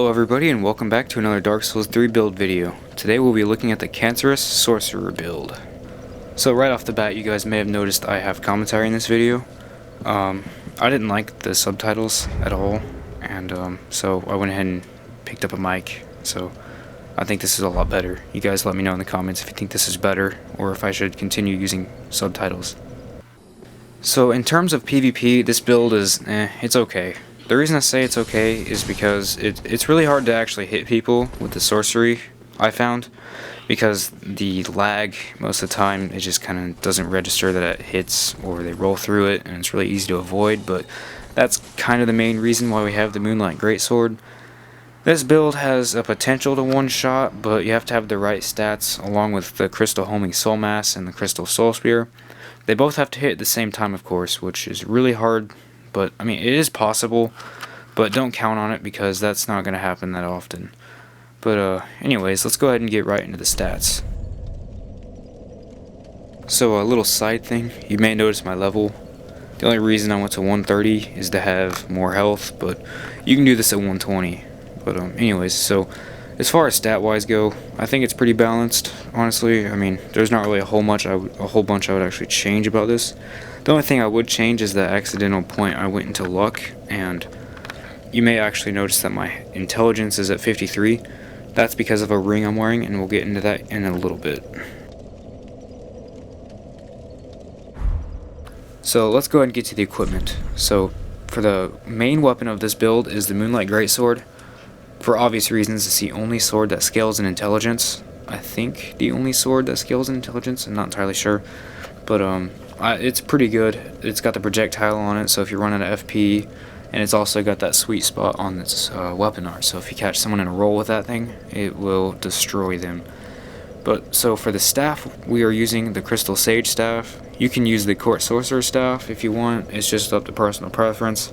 Hello everybody and welcome back to another Dark Souls 3 build video. Today we'll be looking at the Cancerous Sorcerer build. So right off the bat you guys may have noticed I have commentary in this video. I didn't like the subtitles at all, and so I went ahead and picked up a mic. So I think this is a lot better. You guys let me know in the comments if you think this is better or if I should continue using subtitles. So in terms of PvP, this build is it's okay. The reason I say it's okay is because it's really hard to actually hit people with the sorcery, I found, because the lag most of the time it just kind of doesn't register that it hits, or they roll through it and it's really easy to avoid. But that's kind of the main reason why we have the Moonlight Greatsword. This build has a potential to one-shot, but you have to have the right stats along with the Crystal Homing Soul Mass and the Crystal Soul Spear. They both have to hit at the same time, of course, which is really hard. But, I mean, it is possible, but don't count on it because that's not going to happen that often. But, anyways, let's go ahead and get right into the stats. So, a little side thing, you may notice my level. The only reason I went to 130 is to have more health, but you can do this at 120. But, anyways, so, as far as stat-wise go, I think it's pretty balanced, honestly. I mean, there's not really a whole bunch I would actually change about this. The only thing I would change is the accidental point I went into luck, and you may actually notice that my intelligence is at 53. That's because of a ring I'm wearing, and we'll get into that in a little bit. So let's go ahead and get to the equipment. So for the main weapon of this build is the Moonlight Greatsword. For obvious reasons, it's the only sword that scales in intelligence. I think the only sword that scales in intelligence, I'm not entirely sure. But it's pretty good. It's got the projectile on it, so if you're running an FP, and it's also got that sweet spot on its weapon art, so if you catch someone in a roll with that thing, it will destroy them. But so for the staff, we are using the Crystal Sage staff. You can use the Court Sorcerer staff if you want. It's just up to personal preference.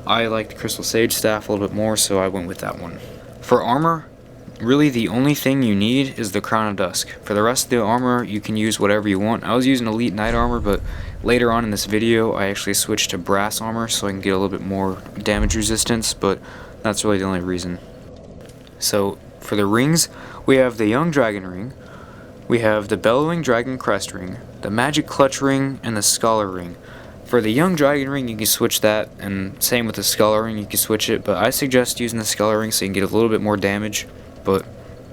I like the Crystal Sage staff a little bit more, so I went with that one. For armor, really the only thing you need is the Crown of Dusk. For the rest of the armor, you can use whatever you want. I was using Elite Knight armor, but later on in this video, I actually switched to brass armor so I can get a little bit more damage resistance, but that's really the only reason. So, for the rings, we have the Young Dragon Ring, we have the Bellowing Dragon Crest Ring, the Magic Clutch Ring, and the Scholar Ring. For the Young Dragon Ring, you can switch that, and same with the Scholar Ring, you can switch it, but I suggest using the Scholar Ring so you can get a little bit more damage. But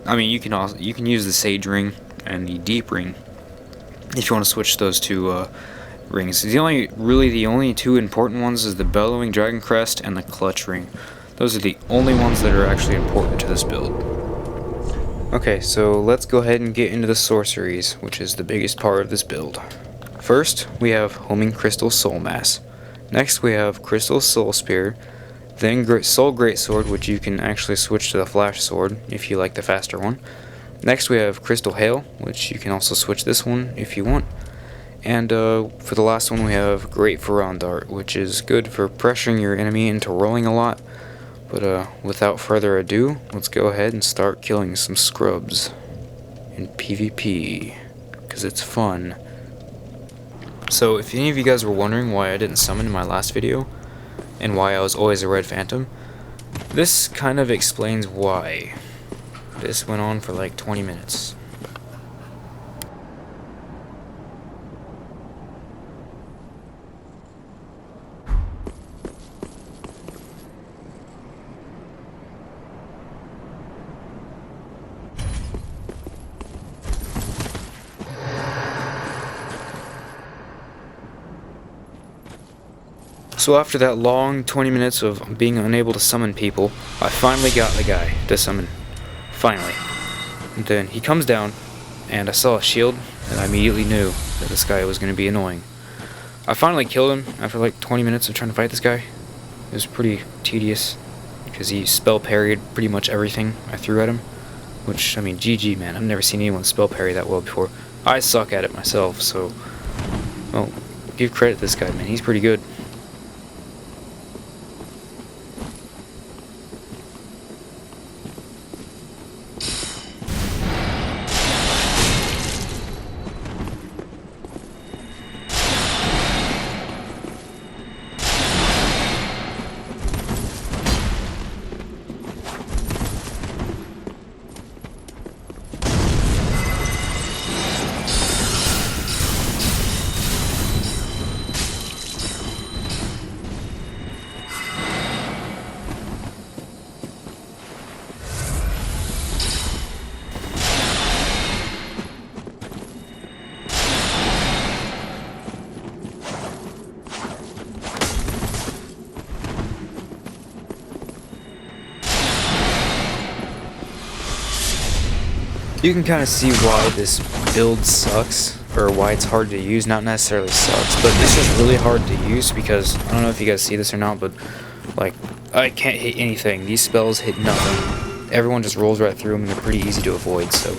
I mean, you can use the Sage Ring and the Deep Ring if you want to switch those two rings. The only two important ones is the Bellowing Dragon Crest and the Clutch Ring. Those are the only ones that are actually important to this build. Okay, so let's go ahead and get into the sorceries, which is the biggest part of this build. First, we have Homing Crystal Soul Mass. Next, we have Crystal Soul Spear. Then Soul Greatsword, which you can actually switch to the Flash Sword if you like the faster one. Next we have Crystal Hail, which you can also switch this one if you want. And for the last one we have Great Pharaon Dart, which is good for pressuring your enemy into rolling a lot. But without further ado, let's go ahead and start killing some scrubs in PvP, because it's fun. So if any of you guys were wondering why I didn't summon in my last video, and why I was always a Red Phantom, this kind of explains why. This went on for like 20 minutes. So after that long 20 minutes of being unable to summon people, I finally got the guy to summon. Finally. And then he comes down, and I saw a shield, and I immediately knew that this guy was going to be annoying. I finally killed him after like 20 minutes of trying to fight this guy. It was pretty tedious, because he spell parried pretty much everything I threw at him. Which, I mean, GG, man. I've never seen anyone spell parry that well before. I suck at it myself, so... well, give credit to this guy, man. He's pretty good. you can kind of see why this build sucks, or why it's hard to use. Not necessarily sucks, but it's just really hard to use because, I don't know if you guys see this or not, but like, I can't hit anything. These spells hit nothing. Everyone just rolls right through them and they're pretty easy to avoid, so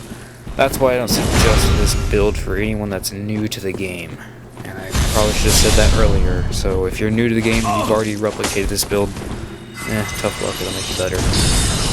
that's why I don't suggest this build for anyone that's new to the game. And I probably should have said that earlier, so if you're new to the game and you've already replicated this build, tough luck, it'll make you better.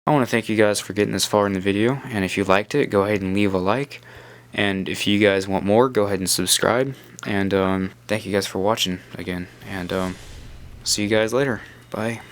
I want to thank you guys for getting this far in the video, and if you liked it, go ahead and leave a like, and if you guys want more, go ahead and subscribe, and thank you guys for watching again, and see you guys later. Bye.